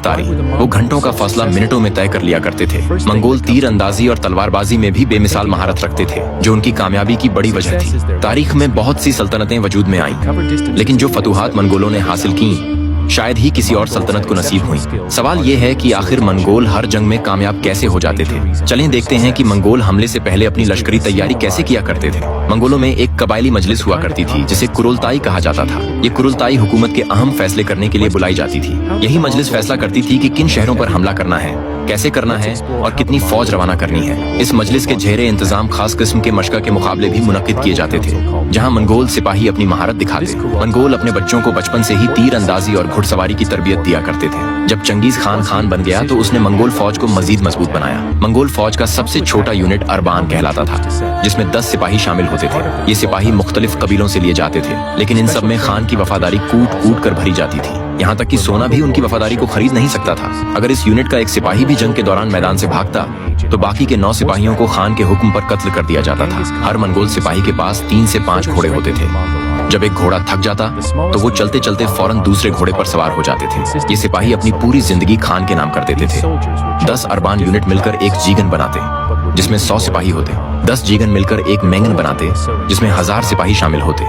रफ्तारी। वो घंटों का फासला मिनटों में तय कर लिया करते थे। मंगोल तीर अंदाजी और तलवारबाजी में भी बेमिसाल महारत रखते थे, जो उनकी कामयाबी की बड़ी वजह थी। तारीख में बहुत सी सल्तनतें वजूद में आईं, लेकिन जो फतूहात मंगोलों ने हासिल की शायद ही किसी और सल्तनत को नसीब हुई। सवाल ये है कि आखिर मंगोल हर जंग में कामयाब कैसे हो जाते थे। चलें देखते हैं कि मंगोल हमले से पहले अपनी लश्करी तैयारी कैसे किया करते थे। मंगोलों में एक कबायली मजलिस हुआ करती थी जिसे कुरुलताई कहा जाता था। ये कुरुलताई हुकूमत के अहम फैसले करने के लिए बुलाई जाती थी। यही मजलिस फैसला करती थी कि किन शहरों पर हमला करना है, कैसे करना है और कितनी फौज रवाना करनी है। इस मजलिस के झेरे इंतजाम खास किस्म के मशक़ के मुकाबले भी मुनक्किद किए जाते थे, जहाँ मंगोल सिपाही अपनी महारत दिखाते। मंगोल अपने बच्चों को बचपन से ही तीर अंदाजी और घुड़सवारी की तरबियत दिया करते थे। जब चंगेज खान बन गया तो उसने मंगोल फौज को मजीद मजबूत बनाया। मंगोल फौज का सबसे छोटा यूनिट अरबान कहलाता था, जिसमें 10 सिपाही शामिल होते थे। ये सिपाही मुख्तलिफ कबीलों से लिए जाते थे, लेकिन इन सब में खान की वफादारी कूट कूट कर भरी जाती थी। यहाँ तक कि सोना भी उनकी वफादारी को खरीद नहीं सकता था। अगर इस यूनिट का एक सिपाही भी जंग के दौरान मैदान से भागता तो बाकी के 9 सिपाहियों को खान के हुक्म पर कत्ल कर दिया जाता था। हर मंगोल सिपाही के पास 3 से 5 घोड़े होते थे। जब एक घोड़ा थक जाता तो वो चलते चलते फौरन दूसरे घोड़े पर सवार हो जाते थे। ये सिपाही अपनी पूरी जिंदगी खान के नाम कर देते थे। 10 अरबान यूनिट मिलकर एक जीगन बनाते, जिसमें 100 सिपाही होते। 10 जीगन मिलकर एक मेंगन बनाते, जिसमें 1000 सिपाही शामिल होते।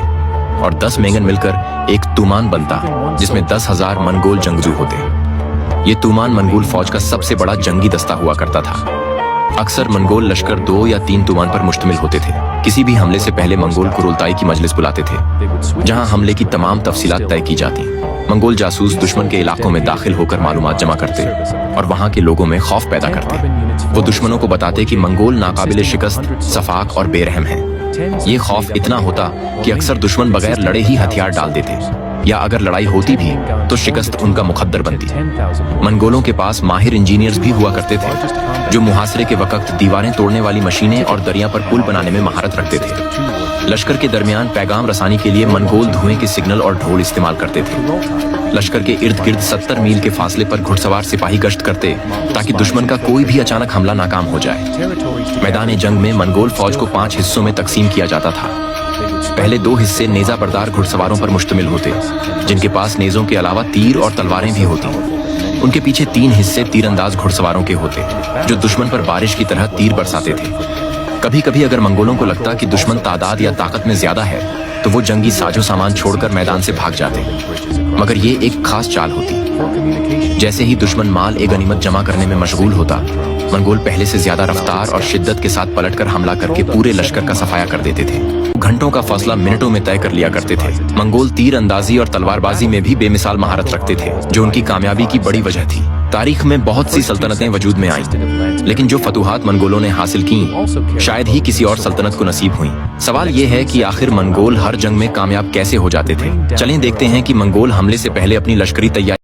और 10 मेंगन मिलकर एक तूमान बनता, जिसमें 10,000 मंगोल जंगजू होते। ये तूमान मंगोल फौज का सबसे बड़ा जंगी दस्ता हुआ करता था। अक्सर मंगोल लश्कर 2 या 3 तूमान पर मुश्तमिल होते थे। किसी भी हमले से पहले मंगोल कुरुलताई की मजलिस बुलाते थे, जहां हमले की तमाम तफसीलात तय की जाती। मंगोल जासूस दुश्मन के इलाकों में दाखिल होकर मालूमात जमा करते और वहां के लोगों में खौफ पैदा करते। वो दुश्मनों को बताते कि मंगोल नाकाबिले शिकस्त, सफाक और बेरहम हैं। ये खौफ इतना होता कि अक्सर दुश्मन बगैर लड़े ही हथियार डाल देते, या अगर लड़ाई होती भी तो शिकस्त उनका मुकद्दर बनती। मंगोलों के पास माहिर इंजीनियर्स भी हुआ करते थे, जो मुहासरे के वक्त दीवारें तोड़ने वाली मशीनें और दरिया पर पुल बनाने में महारत रखते थे। लश्कर के दरमियान पैगाम रसानी के लिए मंगोल धुएं के सिग्नल और ढोल इस्तेमाल करते थे। लश्कर के इर्द गिर्द 70 मील के फासले पर घुड़सवार सिपाही गश्त करते, ताकि दुश्मन का कोई भी अचानक हमला नाकाम हो जाए। मैदान जंग में मंगोल फौज को 5 हिस्सों में तकसीम किया जाता था। पहले 2 हिस्से नेजा बरदार घुड़सवारों पर मुश्तमिल होते, जिनके पास नेजों के अलावा तीर और तलवारें भी होती। उनके पीछे 3 हिस्से तीरंदाज घुड़सवारों के होते, जो दुश्मन पर बारिश की तरह तीर बरसाते थे। कभी कभी अगर मंगोलों को लगता कि दुश्मन तादाद या ताकत में ज्यादा है तो वो जंगी साजो सामान छोड़कर मैदान से भाग जाते, मगर ये एक खास चाल होती। जैसे ही दुश्मन माल ए गनीमत जमा करने में मशगूल होता, मंगोल पहले से ज्यादा रफ्तार और शिद्दत के साथ पलटकर हमला करके पूरे लश्कर का सफाया कर देते थे। घंटों का फासला मिनटों में तय कर लिया करते थे। मंगोल तीर अंदाजी और तलवारबाजी में भी बेमिसाल महारत रखते थे, जो उनकी कामयाबी की बड़ी वजह थी। तारीख में बहुत सी सल्तनतें वजूद में आईं, लेकिन जो फतूहात मंगोलों ने हासिल की शायद ही किसी और सल्तनत को नसीब हुई। सवाल ये है कि आखिर मंगोल हर जंग में कामयाब कैसे हो जाते थे। चलें देखते हैं कि मंगोल हमले से पहले अपनी लश्करी तैयारी